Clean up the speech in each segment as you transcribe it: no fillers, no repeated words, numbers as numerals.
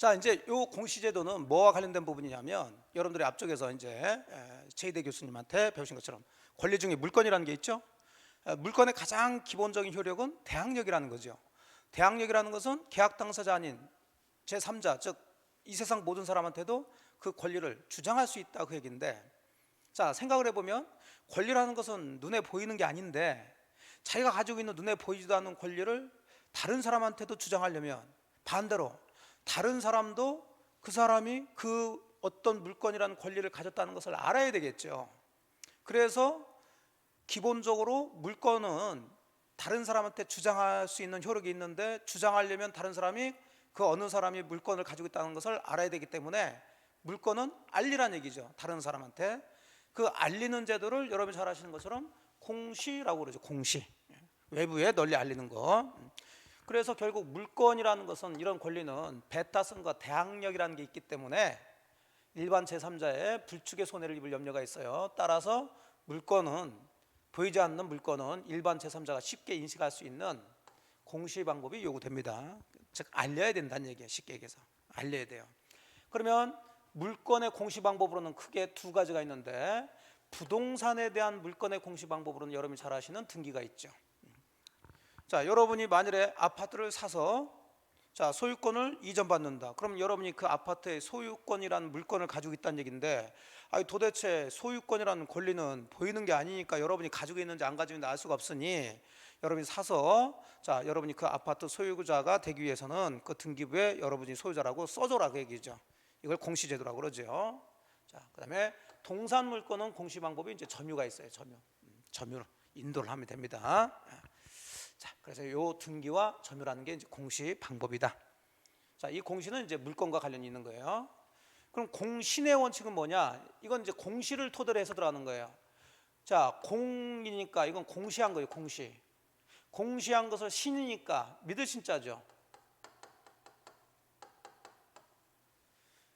자, 이제 요 공시제도는 뭐와 관련된 부분이냐면 여러분들이 앞쪽에서 이제 제이대 교수님한테 배우신 것처럼 권리 중에 물권이라는 게 있죠. 물권의 가장 기본적인 효력은 대항력이라는 거죠. 대항력이라는 것은 계약 당사자 아닌 제3자, 즉 이 세상 모든 사람한테도 그 권리를 주장할 수 있다, 그 얘기인데, 자, 생각을 해보면 권리라는 것은 눈에 보이는 게 아닌데 자기가 가지고 있는 눈에 보이지도 않는 권리를 다른 사람한테도 주장하려면 반대로 다른 사람도 그 사람이 그 어떤 물건이라는 권리를 가졌다는 것을 알아야 되겠죠. 그래서 기본적으로 물건은 다른 사람한테 주장할 수 있는 효력이 있는데, 주장하려면 다른 사람이 그 어느 사람이 물건을 가지고 있다는 것을 알아야 되기 때문에 물건은 알리란 얘기죠. 다른 사람한테. 그 알리는 제도를 여러분이 잘 아시는 것처럼 공시라고 그러죠. 공시. 외부에 널리 알리는 거. 그래서 결국 물권이라는 것은, 이런 권리는 배타성과 대항력이라는 게 있기 때문에 일반 제3자의 불축의 손해를 입을 염려가 있어요. 따라서 물권은, 보이지 않는 물권은 일반 제3자가 쉽게 인식할 수 있는 공시 방법이 요구됩니다. 즉 알려야 된다는 얘기예요. 쉽게 얘기해서 알려야 돼요. 그러면 물권의 공시 방법으로는 크게 두 가지가 있는데, 부동산에 대한 물권의 공시 방법으로는 여러분이 잘 아시는 등기가 있죠. 자, 여러분이 만일에 아파트를 사서 소유권을 이전받는다. 그럼 여러분이 그 아파트의 소유권이라는 물권을 가지고 있다는 얘기인데, 도대체 소유권이라는 권리는 보이는 게 아니니까 여러분이 가지고 있는지 안 가지고 있는지 알 수가 없으니, 여러분이 사서 여러분이 그 아파트 소유자가 되기 위해서는 그 등기부에 여러분이 소유자라고 써줘라, 그 얘기죠. 이걸 공시제도라고 그러죠. 자, 그다음에 동산 물권은 공시 방법이 이제 점유가 있어요. 점유를 인도를 하면 됩니다. 자, 그래서 요 등기와 점유라는 게 이제 공시 방법이다. 자, 이 공시는 이제 물권과 관련이 있는 거예요. 그럼 공신의 원칙은 뭐냐? 이건 이제 공시를 토대로 해서 들어가는 거예요. 자, 공이니까 이건 공시한 거예요. 공시한 것을 신이니까 믿을 신자죠.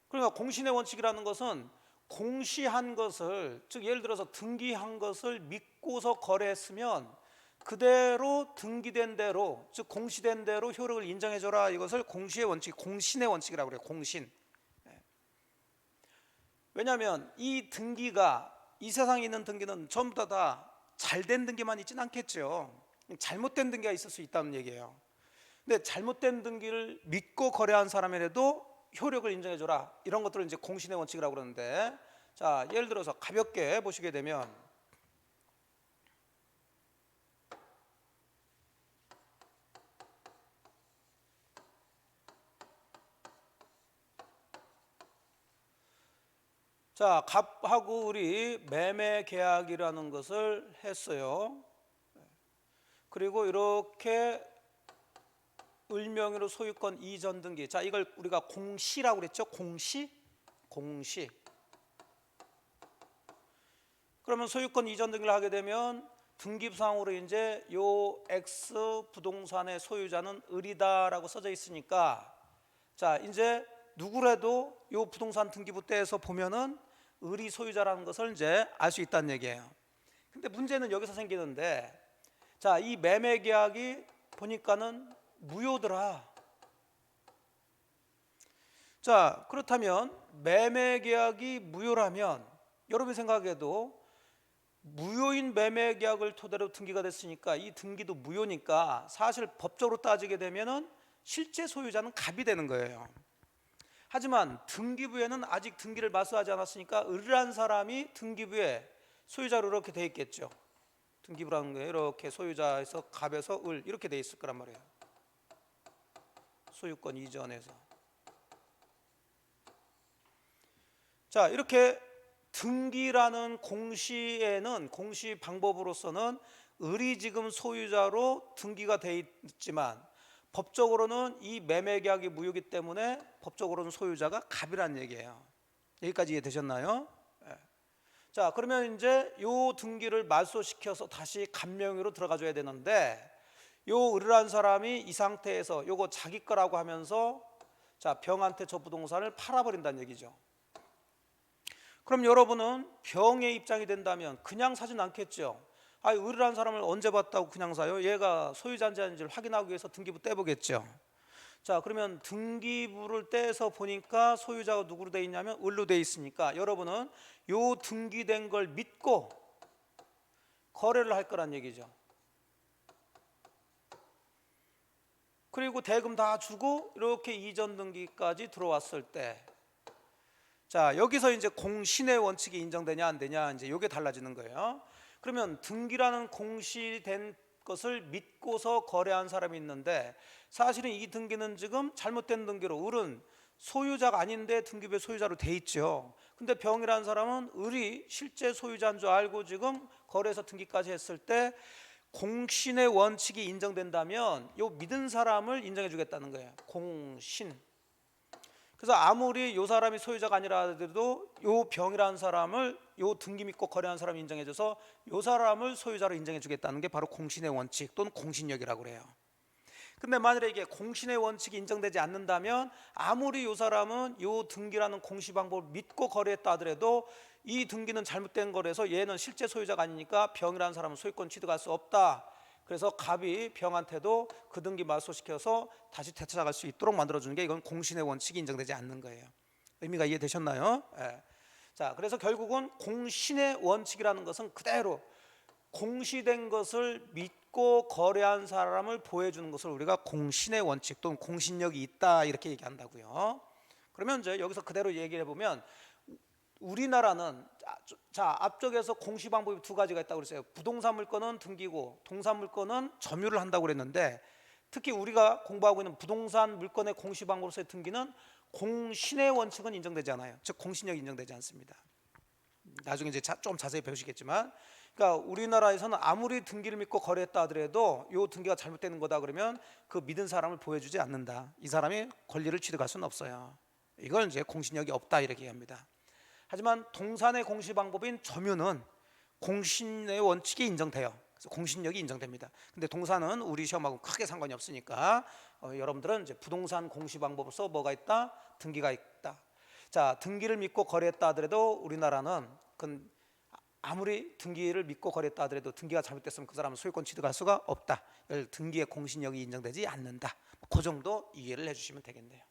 그러니까 공신의 원칙이라는 것은 공시한 것을, 즉 예를 들어서 등기한 것을 믿고서 거래했으면 그대로 등기된 대로, 즉 공시된 대로 효력을 인정해줘라. 이것을 공시의 원칙, 공신의 원칙이라고 그래요. 공신. 왜냐하면 이 등기가, 이 세상에 있는 등기는 전부 다 잘된 등기만 있지는 않겠죠. 잘못된 등기가 있을 수 있다는 얘기예요. 근데 잘못된 등기를 믿고 거래한 사람에게도 효력을 인정해줘라. 이런 것들을 이제 공신의 원칙이라고 그러는데, 자, 예를 들어서 가볍게 보시게 되면, 자, 갑하고 을이 매매 계약이라는 것을 했어요. 그리고 이렇게 을명의로 소유권 이전 등기, 자, 이걸 우리가 공시라고 그랬죠. 공시. 그러면 소유권 이전 등기를 하게 되면 등기부상으로 이제 요 X 부동산의 소유자는 을이다라고 써져 있으니까, 자, 이제 누구라도 요 부동산 등기부 때에서 보면은 을이 소유자라는 것을 이제 알 수 있다는 얘기예요. 근데 문제는 여기서 생기는데, 자, 이 매매 계약이 보니까는 무효더라. 자, 그렇다면 매매 계약이 무효라면 여러분이 생각해도 무효인 매매 계약을 토대로 등기가 됐으니까 이 등기도 무효니까 사실 법적으로 따지게 되면은 실제 소유자는 갑이 되는 거예요. 하지만 등기부에는 아직 등기를 마수하지 않았으니까 을이라는 사람이 등기부에 소유자로 이렇게 돼 있겠죠. 등기부라는 게 이렇게 소유자에서 갑에서 을 이렇게 돼 있을 거란 말이에요. 소유권 이전에서. 자, 이렇게 등기라는 공시에는, 공시 방법으로서는 을이 지금 소유자로 등기가 돼 있지만 법적으로는 이 매매 계약이 무효이기 때문에 법적으로는 소유자가 갑이라는 얘기예요. 여기까지 이해되셨나요? 자, 그러면 이제 요 등기를 말소시켜서 다시 갑명의로 들어가 줘야 되는데, 요 을이라는 사람이 이 상태에서 요거 자기 거라고 하면서 자, 병한테 저 부동산을 팔아버린다는 얘기죠. 그럼 여러분은 병의 입장이 된다면 그냥 사진 않겠죠. 을이라는 사람을 언제 봤다고 그냥 사요? 얘가 소유자인지 아닌지를 확인하기 위해서 등기부 떼보겠죠. 자, 그러면 등기부를 떼서 보니까 소유자가 누구로 돼 있냐면 을로 돼 있으니까 여러분은 요 등기된 걸 믿고 거래를 할 거란 얘기죠. 그리고 대금 다 주고 이렇게 이전 등기까지 들어왔을 때, 자, 여기서 이제 공신의 원칙이 인정되냐 안 되냐, 이제 이게 달라지는 거예요. 그러면 등기라는 공시된 것을 믿고서 거래한 사람이 있는데, 사실은 이 등기는 지금 잘못된 등기로 을은 소유자가 아닌데 등기부에 소유자로 돼 있죠. 근데 병이라는 사람은 을이 실제 소유자인 줄 알고 지금 거래해서 등기까지 했을 때 공신의 원칙이 인정된다면 요 믿은 사람을 인정해 주겠다는 거예요. 공신. 그래서 아무리 요 사람이 소유자가 아니라 하더라도 요 병이라는 사람을 요 등기 믿고 거래한 사람이 인정해 줘서 요 사람을 소유자로 인정해 주겠다는 게 바로 공신의 원칙 또는 공신력이라고 그래요. 근데 만약에 이게 공신의 원칙이 인정되지 않는다면 아무리 요 사람은 요 등기라는 공시 방법을 믿고 거래했다 하더라도 이 등기는 잘못된 거라서 얘는 실제 소유자가 아니니까 병이라는 사람은 소유권 취득할 수 없다. 그래서 갑이 병한테도 그 등기 말소시켜서 다시 되찾아갈 수 있도록 만들어주는 게, 이건 공신의 원칙이 인정되지 않는 거예요. 의미가 이해되셨나요? 예. 자, 그래서 결국은 공신의 원칙이라는 것은 그대로 공시된 것을 믿고 거래한 사람을 보여주는 것을 우리가 공신의 원칙 또는 공신력이 있다 이렇게 얘기한다고요. 그러면 이제 여기서 그대로 얘기를 해보면 우리나라는, 자, 앞쪽에서 공시 방법이 두 가지가 있다고 그랬어요. 부동산 물건은 등기고 동산 물건은 점유를 한다고 그랬는데, 특히 우리가 공부하고 있는 부동산 물건의 공시 방법으로서의 등기는 공신의 원칙은 인정되지 않아요. 즉 공신력이 인정되지 않습니다. 나중에 이제 좀 자세히 배우시겠지만, 그러니까 우리나라에서는 아무리 등기를 믿고 거래했다 하더라도 요 등기가 잘못되는 거다 그러면 그 믿은 사람을 보여주지 않는다. 이 사람이 권리를 취득할 수는 없어요. 이걸 이제 공신력이 없다 이렇게 얘기합니다. 하지만 동산의 공시 방법인 점유는 공신의 원칙이 인정돼요. 그래서 공신력이 인정됩니다. 근데 동산은 우리 시험하고 크게 상관이 없으니까 여러분들은 이제 부동산 공시 방법으로서 뭐가 있다? 등기가 있다. 자, 등기를 믿고 거래했다 하더라도 우리나라는 아무리 등기를 믿고 거래했다 하더라도 등기가 잘못됐으면 그 사람은 소유권 취득할 수가 없다. 등기의 공신력이 인정되지 않는다. 그 정도 이해를 해주시면 되겠네요.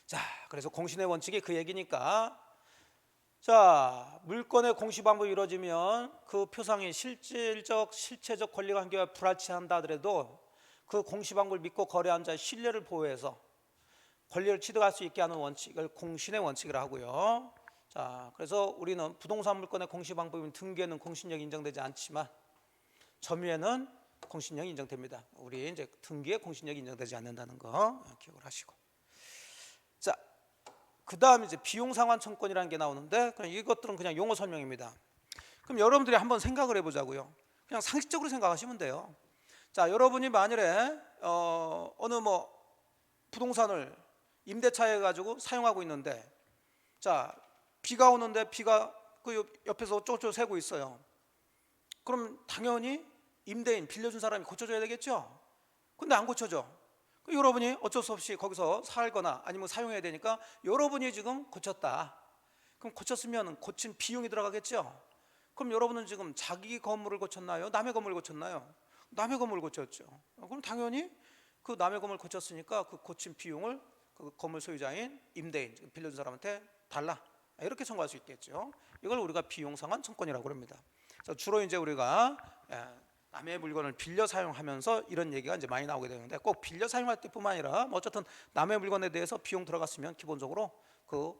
자, 그래서 공신의 원칙이 그 얘기니까, 자, 물건의 공시 방법이 이루어지면 그 표상이 실질적 실체적 권리 관계와 불일치한다 하더라도 그 공시 방법을 믿고 거래한 자의 신뢰를 보호해서 권리를 취득할 수 있게 하는 원칙을 공신의 원칙이라 하고요. 자, 그래서 우리는 부동산 물건의 공시 방법인 등기에는 공신력이 인정되지 않지만 점유에는 공신력이 인정됩니다. 우리 이제 등기에 공신력이 인정되지 않는다는 거 기억을 하시고. 자, 그 다음 이제 비용상환청권이라는 게 나오는데, 그냥 이것들은 그냥 용어 설명입니다. 그럼 여러분들이 한번 생각을 해보자고요. 그냥 상식적으로 생각하시면 돼요. 자, 여러분이 만일에 어느 부동산을 임대차해 가지고 사용하고 있는데, 자, 비가 오는데 비가 그 옆에서 쪼쪼 새고 있어요. 그럼 당연히 임대인 빌려준 사람이 고쳐줘야 되겠죠. 근데 안 고쳐줘. 여러분이 어쩔 수 없이 거기서 살거나 아니면 사용해야 되니까 여러분이 지금 고쳤다. 그럼 고쳤으면 고친 비용이 들어가겠죠. 그럼 여러분은 지금 자기 건물을 고쳤나요? 남의 건물을 고쳤나요? 남의 건물을 고쳤죠. 그럼 당연히 그 남의 건물을 고쳤으니까 그 고친 비용을 그 건물 소유자인 임대인, 빌려준 사람한테 달라. 이렇게 청구할 수 있겠죠. 이걸 우리가 비용상환 청권이라고 합니다. 주로 이제 우리가 남의 물건을 빌려 사용하면서 이런 얘기가 이제 많이 나오게 되는데, 꼭 빌려 사용할 때뿐만 아니라 어쨌든 남의 물건에 대해서 비용 들어갔으면 기본적으로 그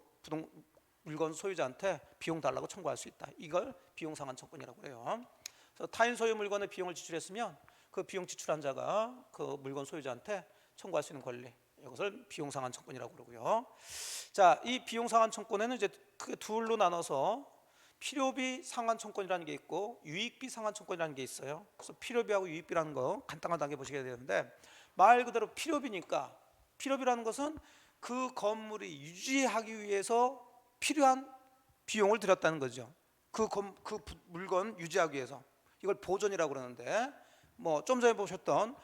물건 소유자한테 비용 달라고 청구할 수 있다. 이걸 비용상환 청권이라고 해요. 그래서 타인 소유 물건의 비용을 지출했으면 그 비용 지출한 자가 그 물건 소유자한테 청구할 수 있는 권리, 이것을 비용상환 청권이라고 그러고요. 자, 이 비용상환 청권에는 이제 크게 둘로 나눠서 필요비 상환청권이라는 게 있고 유익비 상환청권이라는 게 있어요. 그래서 필요비하고 유익비라는 거 간단하게 보시게 되는데, 말 그대로 필요비니까, 필요비라는 것은 그 건물이 유지하기 위해서 필요한 비용을 들였다는 거죠. 그 물건 유지하기 위해서. 이걸 보존이라고 그러는데, 좀 전에 보셨던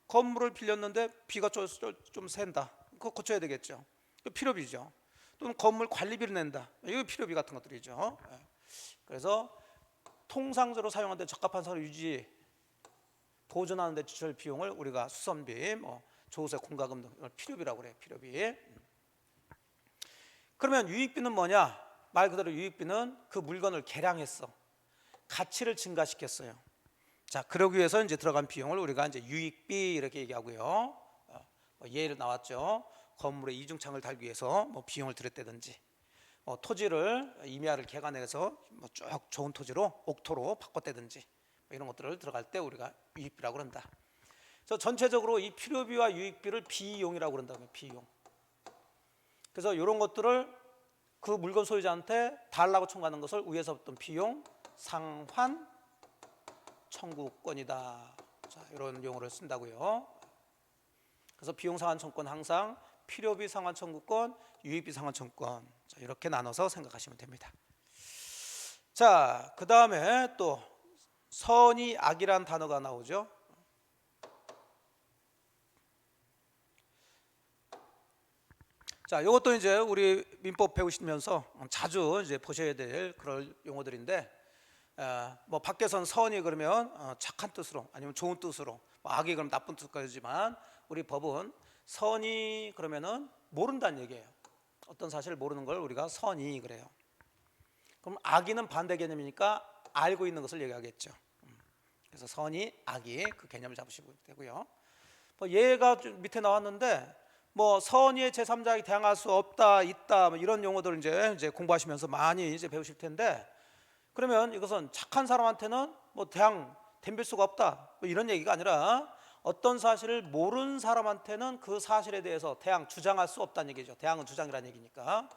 건물을 빌렸는데 비가 좀 샌다. 그거 고쳐야 되겠죠. 그 필요비죠. 또는 건물 관리비를 낸다. 이거 필요비 같은 것들이죠. 그래서 통상적으로 사용하는데 적합한 사를 유지, 보존하는 데 지출 비용을 우리가 수선비, 뭐 조세 공과금 등 필요비라고 그래요. 필요비. 그러면 유익비는 뭐냐? 말 그대로 유익비는 그 물건을 개량했어. 가치를 증가시켰어요. 자, 그러기 위해서 이제 들어간 비용을 우리가 이제 유익비 이렇게 얘기하고요. 뭐 예를 나왔죠. 건물에 이중창을 달기 위해서 뭐 비용을 들였다든지, 토지를 임야를 개간해서 뭐 쭉 좋은 토지로 옥토로 바꿨다든지, 뭐 이런 것들을 들어갈 때 우리가 유익비라고 그런다. 그래서 전체적으로 이 필요비와 유익비를 비용이라고 그런다고요. 비용. 그래서 이런 것들을 그 물건 소유자한테 달라고 청구하는 것을 위에서 어떤 비용 상환 청구권이다. 자, 이런 용어를 쓴다고요. 그래서 비용 상환 청구권 항상 필요비 상환 청구권, 유익비 상환 청구권, 자, 이렇게 나눠서 생각하시면 됩니다. 자, 그 다음에 또 선의 악이란 단어가 나오죠. 자, 이것도 이제 우리 민법 배우시면서 자주 이제 보셔야 될 그런 용어들인데, 뭐 밖에선 선이 그러면 착한 뜻으로 아니면 좋은 뜻으로, 뭐 악이 그럼 나쁜 뜻까지지만 우리 법은 선이 그러면은 모른다는 얘기예요. 어떤 사실을 모르는 걸 우리가 선이 그래요. 그럼 악이는 반대 개념이니까 알고 있는 것을 얘기하겠죠. 그래서 선이 악이 그 개념을 잡으시면 되고요. 뭐 예가 밑에 나왔는데, 뭐 선의의 제3자에게 대항할 수 없다, 있다, 뭐 이런 용어들을 이제 공부하시면서 많이 이제 배우실 텐데, 그러면 이것은 착한 사람한테는 뭐 덤빌 수가 없다, 뭐 이런 얘기가 아니라 어떤 사실을 모르는 사람한테는 그 사실에 대해서 주장할 수 없다는 얘기죠. 대항은 주장이라는 얘기니까.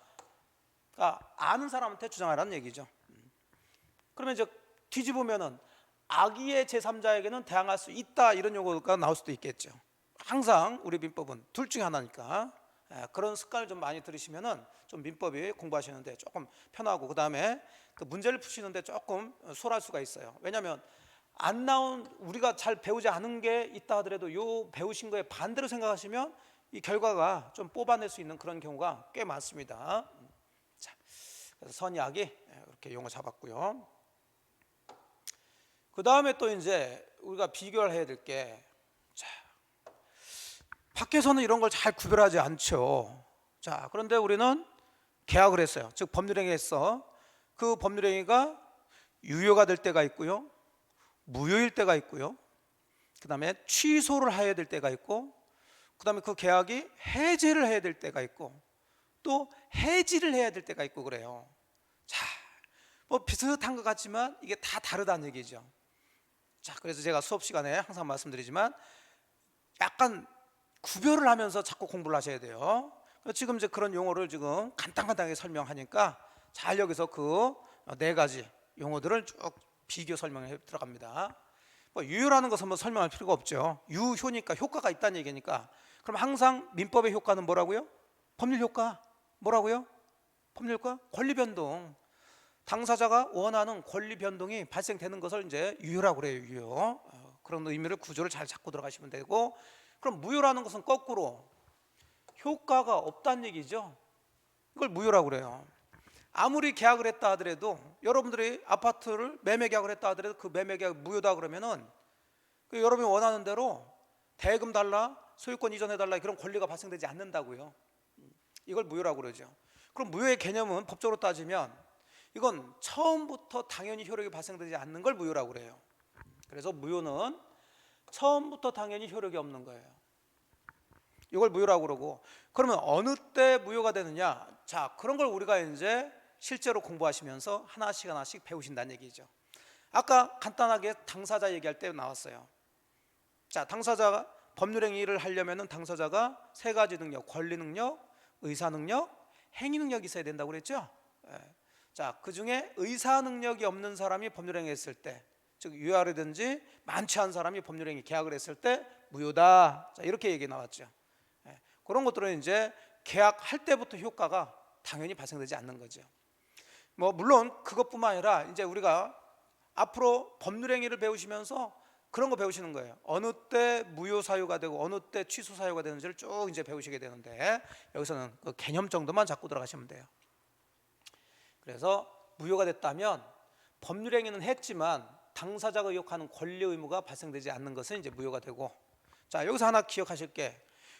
그러니까 아는 사람한테 주장하라는 얘기죠. 그러면 이제 뒤집으면은 악의의 제3자에게는 대항할 수 있다, 이런 용어가 나올 수도 있겠죠. 항상 우리 민법은 둘 중에 하나니까 그런 습관을 좀 많이 들으시면은 좀 민법이 공부하시는데 조금 편하고, 그 다음에 그 문제를 푸시는데 조금 수월할 수가 있어요. 왜냐하면 안 나온, 우리가 잘 배우지 않은 게 있다 하더라도 요 배우신 거에 반대로 생각하시면 이 결과가 좀 뽑아낼 수 있는 그런 경우가 꽤 많습니다. 자, 그래서 선의 악이 이렇게 용어 잡았고요. 그 다음에 또 이제 우리가 비교를 해야 될 게, 밖에서는 이런 걸 잘 구별하지 않죠. 자, 그런데 우리는 계약을 했어요. 즉 법률행위 했어. 그 법률행위가 유효가 될 때가 있고요, 무효일 때가 있고요, 그 다음에 취소를 해야 될 때가 있고, 그 다음에 그 계약이 해제를 해야 될 때가 있고, 또 해지를 해야 될 때가 있고 그래요. 자, 뭐 비슷한 것 같지만 이게 다 다르다는 얘기죠. 자, 그래서 제가 수업 시간에 항상 말씀드리지만 약간 구별을 하면서 자꾸 공부를 하셔야 돼요. 지금 이제 그런 용어를 지금 간단하게 설명하니까 잘 여기서 그 네 가지 용어들을 쭉 비교 설명해 들어갑니다. 뭐 유효라는 것은 뭐 설명할 필요가 없죠. 유효니까 효과가 있다는 얘기니까. 그럼 항상 민법의 효과는 뭐라고요? 법률 효과. 뭐라고요? 법률 효과? 권리 변동. 당사자가 원하는 권리 변동이 발생되는 것을 이제 유효라고 그래요. 유효. 그런 의미를, 구조를 잘 잡고 들어가시면 되고, 그럼 무효라는 것은 거꾸로 효과가 없다는 얘기죠. 이걸 무효라고 그래요. 아무리 계약을 했다 하더라도, 여러분들이 아파트를 매매 계약을 했다 하더라도 그 매매 계약 무효다 그러면은 그 여러분이 원하는 대로 대금 달라, 소유권 이전해 달라, 그런 권리가 발생되지 않는다고요. 이걸 무효라고 그러죠. 그럼 무효의 개념은 법적으로 따지면 이건 처음부터 당연히 효력이 발생되지 않는 걸 무효라고 그래요. 그래서 무효는 처음부터 당연히 효력이 없는 거예요. 이걸 무효라고 그러고, 그러면 어느 때 무효가 되느냐? 자, 그런 걸 우리가 이제 실제로 공부하시면서 하나씩 배우신다는 얘기죠. 아까 간단하게 당사자 얘기할 때 나왔어요. 자, 당사자가 법률행위를 하려면은 당사자가 세 가지 능력, 권리 능력, 의사 능력, 행위 능력이 있어야 된다고 그랬죠. 자, 그 중에 의사 능력이 없는 사람이 법률행위 했을 때, 즉 유효하든지 많지 않은 사람이 법률행위 계약을 했을 때 무효다. 자, 이렇게 얘기 나왔죠. 그런 것들은 이제 계약할 때부터 효과가 당연히 발생되지 않는 거죠. 뭐 물론 그것뿐만 아니라 이제 우리가 앞으로 법률행위를 배우시면서 그런 거 배우시는 거예요. 어느 때 무효 사유가 되고 어느 때 취소 사유가 되는지를 쭉 이제 배우시게 되는데, 여기서는 그 개념 정도만 잡고 들어가시면 돼요. 그래서 무효가 됐다면 법률행위는 했지만 당사자가 의혹하는 권리 의무가 발생되지 않는 것은 이제 무효가 되고, 자 여기서 하나 기억하실 게,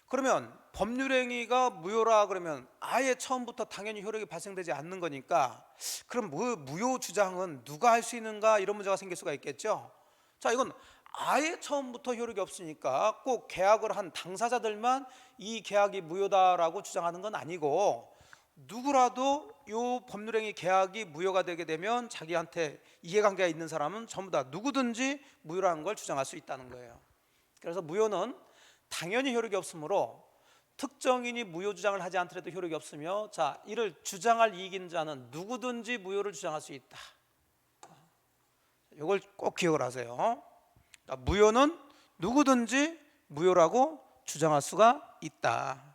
그러면 법률행위가 무효라 그러면 아예 처음부터 당연히 효력이 발생되지 않는 거니까, 그럼 무효 주장은 누가 할 수 있는가, 이런 문제가 생길 수가 있겠죠. 자 이건 아예 처음부터 효력이 없으니까 꼭 계약을 한 당사자들만 이 계약이 무효다라고 주장하는 건 아니고, 누구라도 이 법률행위 계약이 무효가 되게 되면 자기한테 이해관계가 있는 사람은 전부 다 누구든지 무효라는 걸 주장할 수 있다는 거예요. 그래서 무효는 당연히 효력이 없으므로 특정인이 무효 주장을 하지 않더라도 효력이 없으며, 자 이를 주장할 이익 있는 자는 누구든지 무효를 주장할 수 있다. 이걸 꼭 기억을 하세요. 그러니까 무효는 누구든지 무효라고 주장할 수가 있다.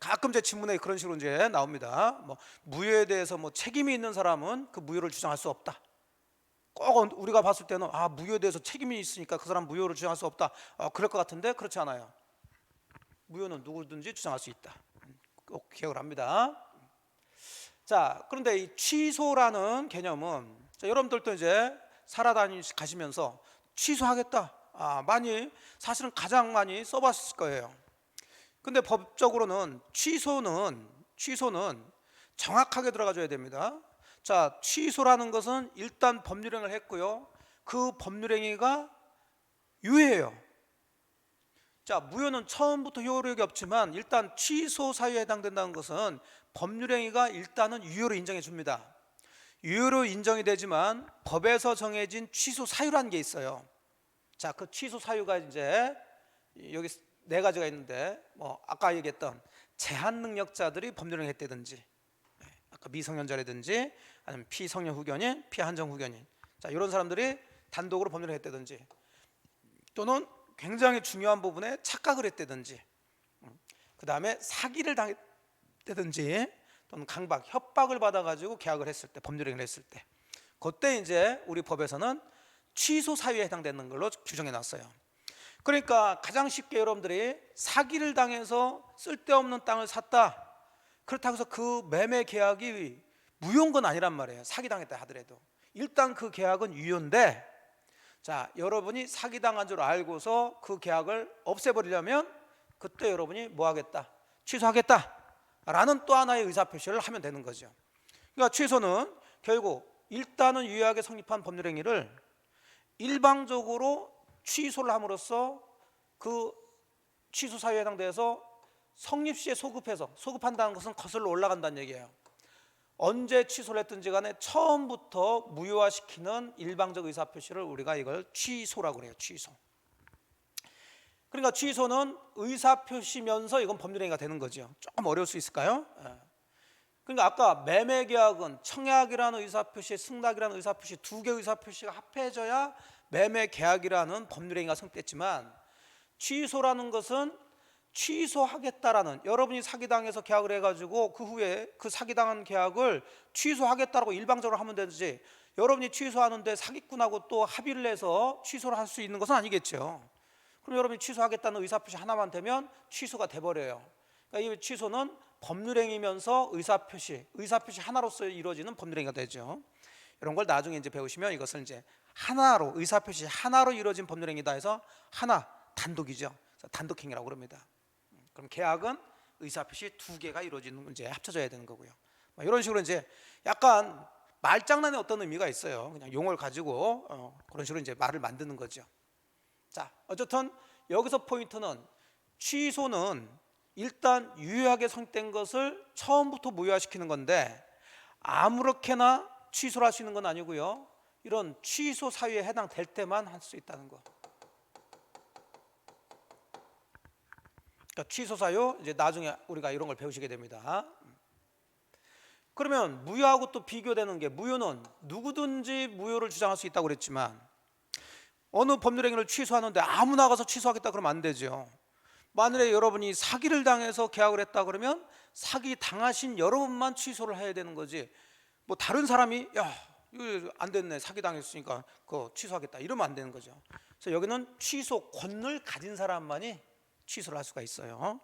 가끔 제 질문에 그런 식으로 이제 나옵니다. 뭐 무효에 대해서 뭐 책임이 있는 사람은 그 무효를 주장할 수 없다. 꼭 우리가 봤을 때는 무효에 대해서 책임이 있으니까 그 사람 무효를 주장할 수 없다, 그럴 것 같은데 그렇지 않아요. 무효는 누구든지 주장할 수 있다. 꼭 기억을 합니다. 자 그런데 이 취소라는 개념은, 자, 여러분들도 이제 가시면서 취소하겠다, 사실은 가장 많이 써봤을 거예요. 근데 법적으로는 취소는 정확하게 들어가줘야 됩니다. 자 취소라는 것은 일단 법률행위를 했고요, 그 법률행위가 유예해요. 자 무효는 처음부터 효력이 없지만 일단 취소 사유에 해당된다는 것은 법률행위가 일단은 유효로 인정해 줍니다. 유효로 인정이 되지만 법에서 정해진 취소 사유라는 게 있어요. 자 그 취소 사유가 이제 여기 네 가지가 있는데, 뭐 아까 얘기했던 제한 능력자들이 법률행위를 했다든지, 아까 미성년자라든지 아니면 피성년 후견인, 피한정 후견인, 자 이런 사람들이 단독으로 법률행위를 했다든지, 또는 굉장히 중요한 부분에 착각을 했다든지, 그 다음에 사기를 당했다든지, 또는 강박, 협박을 받아가지고 계약을 했을 때, 법률행위를 했을 때, 그때 이제 우리 법에서는 취소 사유에 해당되는 걸로 규정해 놨어요. 그러니까 가장 쉽게 여러분들이 사기를 당해서 쓸데없는 땅을 샀다, 그렇다고 해서 그 매매 계약이 무효인 건 아니란 말이에요. 사기당했다 하더라도 일단 그 계약은 유효인데, 자 여러분이 사기당한 줄 알고서 그 계약을 없애버리려면 그때 여러분이 뭐 하겠다? 취소하겠다 라는 또 하나의 의사표시를 하면 되는 거죠. 그러니까 취소는 결국 일단은 유효하게 성립한 법률행위를 일방적으로 취소를 함으로써 그 취소 사유에 해당돼서 성립시에 소급한다는 것은 거슬러 올라간다는 얘기예요. 언제 취소를 했든지 간에 처음부터 무효화시키는 일방적 의사표시를 우리가 이걸 취소라고 그래요. 취소. 그러니까 취소는 의사표시면서 이건 법률행위가 되는 거죠. 조금 어려울 수 있을까요? 그러니까 아까 매매계약은 청약이라는 의사표시, 승낙이라는 의사표시, 두 개의 의사표시가 합해져야 매매계약이라는 법률행위가 성립됐지만, 취소라는 것은 취소하겠다라는, 여러분이 사기당해서 계약을 해가지고 그 후에 그 사기당한 계약을 취소하겠다라고 일방적으로 하면 되지, 여러분이 취소하는데 사기꾼하고 또 합의를 해서 취소를 할 수 있는 것은 아니겠죠. 그럼 여러분이 취소하겠다는 의사표시 하나만 되면 취소가 돼버려요. 그러니까 이 취소는 법률행위면서 의사표시 하나로서 이루어지는 법률행위가 되죠. 이런 걸 나중에 이제 배우시면 이것을 이제 하나로, 의사표시 하나로 이루어진 법률행위다 해서 하나, 단독이죠. 단독행위라고 그럽니다. 그럼 계약은 의사표시 두 개가 이루어지는, 이제 합쳐져야 되는 거고요. 이런 식으로 이제 약간 말장난의 어떤 의미가 있어요. 그냥 용어를 가지고 그런 식으로 이제 말을 만드는 거죠. 자, 어쨌든 여기서 포인트는 취소는 일단 유효하게 성립된 것을 처음부터 무효화시키는 건데, 아무렇게나 취소를 할 수 있는 건 아니고요. 이런 취소 사유에 해당될 때만 할 수 있다는 거. 그러니까 취소 사유, 이제 나중에 우리가 이런 걸 배우시게 됩니다. 그러면 무효하고 또 비교되는 게, 무효는 누구든지 무효를 주장할 수 있다고 그랬지만 어느 법률행위를 취소하는데 아무나 가서 취소하겠다 그러면 안 되죠. 만일에 여러분이 사기를 당해서 계약을 했다 그러면 사기 당하신 여러분만 취소를 해야 되는 거지, 뭐 다른 사람이 야 이거 안 됐네, 사기 당했으니까 그거 취소하겠다 이러면 안 되는 거죠. 그래서 여기는 취소 권을 가진 사람만이 취소를 할 수가 있어요.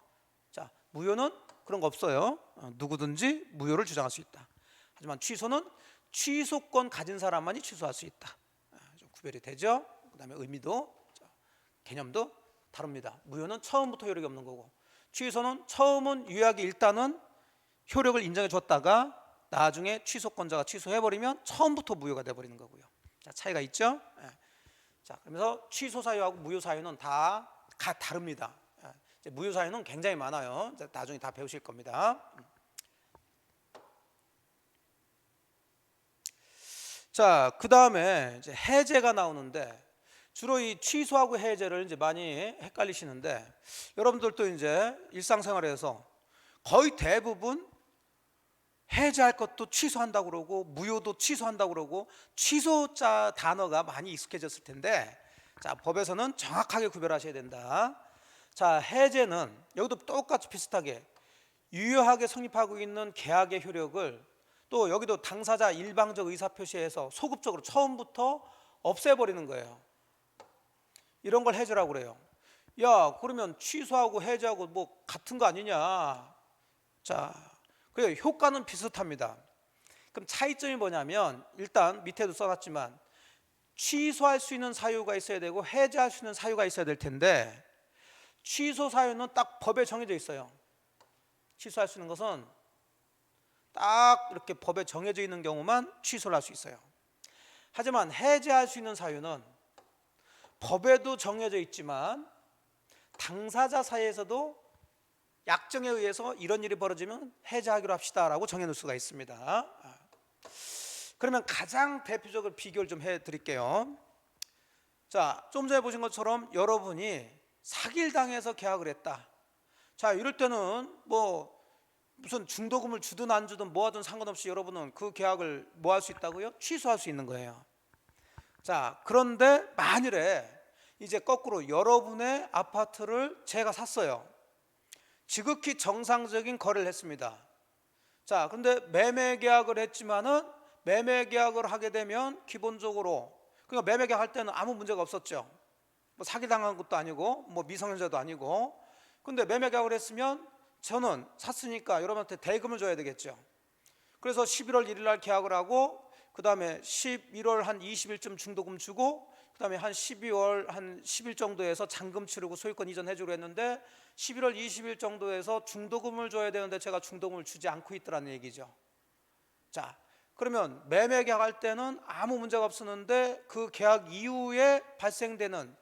자, 무효는 그런 거 없어요. 누구든지 무효를 주장할 수 있다. 하지만 취소는 취소권 가진 사람만이 취소할 수 있다. 좀 구별이 되죠. 그다음에 의미도 개념도 다릅니다. 무효는 처음부터 효력이 없는 거고, 취소는 처음은 유효하게 일단은 효력을 인정해 줬다가 나중에 취소권자가 취소해버리면 처음부터 무효가 돼버리는 거고요. 자, 차이가 있죠. 예. 자, 그러면서 취소 사유하고 무효 사유는 다 다릅니다. 예. 이제 무효 사유는 굉장히 많아요. 이제 나중에 다 배우실 겁니다. 자, 그 다음에 이제 해제가 나오는데, 주로 이 취소하고 해제를 이제 많이 헷갈리시는데, 여러분들도 이제 일상생활에서 거의 대부분 해제할 것도 취소한다고 그러고 무효도 취소한다고 그러고 취소자 단어가 많이 익숙해졌을 텐데, 자, 법에서는 정확하게 구별하셔야 된다. 자, 해제는 여기도 똑같이 비슷하게 유효하게 성립하고 있는 계약의 효력을 또 여기도 당사자 일방적 의사표시에서 소급적으로 처음부터 없애버리는 거예요. 이런 걸 해제라고 그래요. 야, 그러면 취소하고 해제하고 뭐 같은 거 아니냐. 자, 그래요. 효과는 비슷합니다. 그럼 차이점이 뭐냐면, 일단 밑에도 써놨지만 취소할 수 있는 사유가 있어야 되고 해제할 수 있는 사유가 있어야 될 텐데, 취소 사유는 딱 법에 정해져 있어요. 취소할 수 있는 것은 딱 이렇게 법에 정해져 있는 경우만 취소를 할 수 있어요. 하지만 해제할 수 있는 사유는 법에도 정해져 있지만 당사자 사이에서도 약정에 의해서 이런 일이 벌어지면 해제하기로 합시다라고 정해놓을 수가 있습니다. 그러면 가장 대표적으로 비교를 좀 해드릴게요. 자, 좀 전에 보신 것처럼 여러분이 사기를 당해서 계약을 했다. 자, 이럴 때는 뭐 무슨 중도금을 주든 안 주든 뭐 하든 상관없이 여러분은 그 계약을 뭐 할 수 있다고요? 취소할 수 있는 거예요. 자, 그런데 만일에 이제 거꾸로 여러분의 아파트를 제가 샀어요. 지극히 정상적인 거래를 했습니다. 자, 그런데 매매 계약을 했지만은 매매 계약을 하게 되면 기본적으로, 그러니까 매매 계약할 때는 아무 문제가 없었죠. 뭐 사기 당한 것도 아니고 뭐 미성년자도 아니고. 근데 매매 계약을 했으면 저는 샀으니까 여러분한테 대금을 줘야 되겠죠. 그래서 11월 1일 날 계약을 하고 그 다음에 11월 한 20일쯤 중도금 주고 그 다음에 한 12월 한 10일 정도에서 잔금 치르고 소유권 이전해주기로 했는데 11월 20일 정도에서 중도금을 줘야 되는데 제가 중도금을 주지 않고 있더라는 얘기죠. 자, 그러면 매매 계약할 때는 아무 문제가 없었는데 그 계약 이후에 발생되는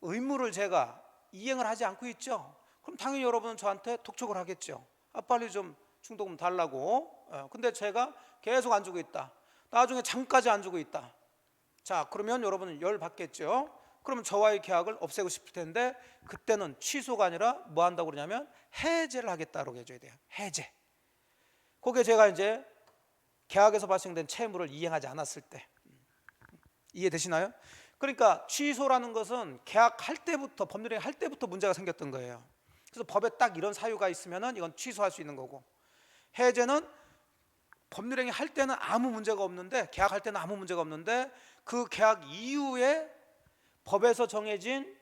의무를 제가 이행을 하지 않고 있죠. 그럼 당연히 여러분은 저한테 독촉을 하겠죠. 아, 빨리 좀 중도금 달라고. 근데 제가 계속 안 주고 있다. 나중에 잠까지 안 주고 있다. 자, 그러면 여러분은 열 받겠죠. 그러면 저와의 계약을 없애고 싶을 텐데 그때는 취소가 아니라 뭐 한다고 그러냐면 해제를 하겠다고 해줘야 돼요. 해제. 그게 제가 이제 계약에서 발생된 채무를 이행하지 않았을 때. 이해되시나요? 그러니까 취소라는 것은 계약할 때부터, 법률행위 할 때부터 문제가 생겼던 거예요. 그래서 법에 딱 이런 사유가 있으면은 이건 취소할 수 있는 거고, 해제는 법률행위 할 때는 아무 문제가 없는데, 계약할 때는 아무 문제가 없는데 그 계약 이후에 법에서 정해진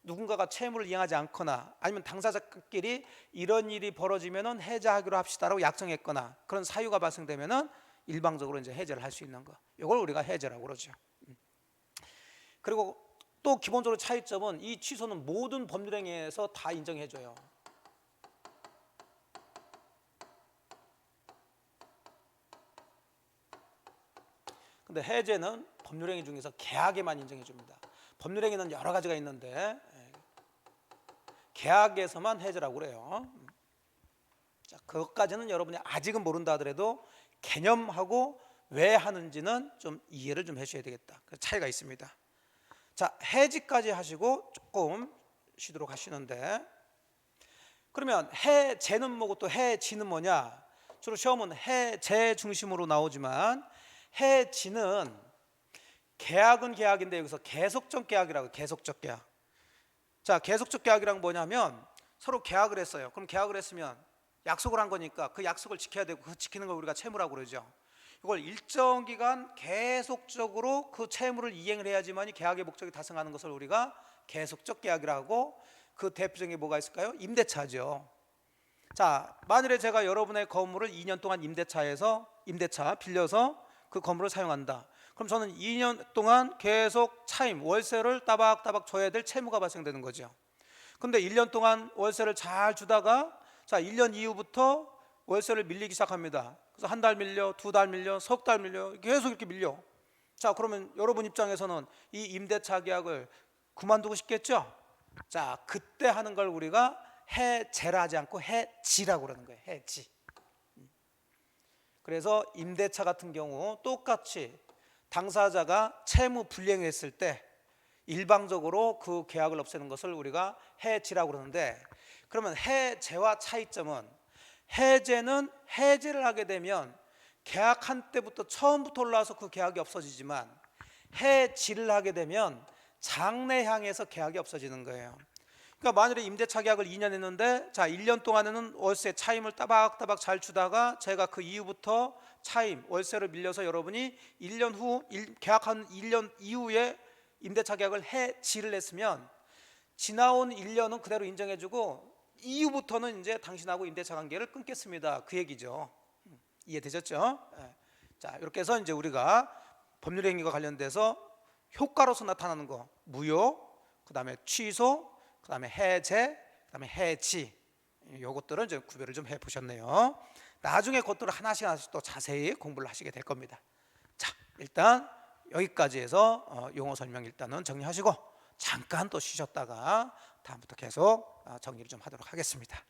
누군가가 채무를 이행하지 않거나 아니면 당사자끼리 이런 일이 벌어지면은 해제하기로 합시다라고 약정했거나 그런 사유가 발생되면은 일방적으로 이제 해제를 할 수 있는 거, 이걸 우리가 해제라고 그러죠. 그리고 또 기본적으로 차이점은 이 취소는 모든 법률행위에서 다 인정해줘요. 근데 해제는 법률행위 중에서 계약에만 인정해줍니다. 법률행위는 여러 가지가 있는데 계약에서만 해제라고 그래요. 자, 그것까지는 여러분이 아직은 모른다 하더라도 개념하고 왜 하는지는 좀 이해를 좀 해주셔야 되겠다. 그 차이가 있습니다. 자, 해지까지 하시고 조금 쉬도록 하시는데, 그러면 해제는 뭐고 또 해지는 뭐냐? 주로 시험은 해제 중심으로 나오지만 해지는 계약은 계약인데 여기서 계속적 계약이라고. 계속적 계약. 자, 계속적 계약이란 뭐냐면 서로 계약을 했어요. 그럼 계약을 했으면 약속을 한 거니까 그 약속을 지켜야 되고 그 지키는 걸 우리가 채무라고 그러죠. 이걸 일정 기간 계속적으로 그 채무를 이행을 해야지만이 계약의 목적이 달성하는 것을 우리가 계속적 계약이라고 하고, 그 대표적인 게 뭐가 있을까요? 임대차죠. 자, 만일에 제가 여러분의 건물을 2년 동안 임대차 빌려서 그 건물을 사용한다. 그럼 저는 2년 동안 계속 차임, 월세를 따박따박 줘야 될 채무가 발생되는 거죠. 근데 1년 동안 월세를 잘 주다가 자 1년 이후부터 월세를 밀리기 시작합니다. 그래서 한 달 밀려, 두 달 밀려, 석 달 밀려, 계속 이렇게 밀려. 자 그러면 여러분 입장에서는 이 임대차 계약을 그만두고 싶겠죠? 자 그때 하는 걸 우리가 해제라 하지 않고 해지라고 그러는 거예요. 해지. 그래서 임대차 같은 경우 똑같이 당사자가 채무 불이행했을 때 일방적으로 그 계약을 없애는 것을 우리가 해지라고 그러는데, 그러면 해제와 차이점은, 해제는 해제를 하게 되면 계약한 때부터 처음부터 올라와서 그 계약이 없어지지만, 해지를 하게 되면 장래 향해서 계약이 없어지는 거예요. 그러니까 만일에 임대차 계약을 2년 했는데 자 1년 동안에는 월세 차임을 따박따박 잘 주다가 제가 그 이후부터 차임 월세를 밀려서 여러분이 1년 후 계약한 1년 이후에 임대차 계약을 해지를 했으면 지나온 1년은 그대로 인정해주고 이후부터는 이제 당신하고 임대차 관계를 끊겠습니다, 그 얘기죠. 이해되셨죠? 자 이렇게 해서 이제 우리가 법률 행위와 관련돼서 효과로서 나타나는 거 무효, 그 다음에 취소, 그 다음에 해제, 그 다음에 해지, 요것들은 이제 구별을 좀 해보셨네요. 나중에 그것들을 하나씩 하나씩 또 자세히 공부를 하시게 될 겁니다. 자 일단 여기까지 해서 용어 설명 일단은 정리하시고 잠깐 또 쉬셨다가 다음부터 계속 정리를 좀 하도록 하겠습니다.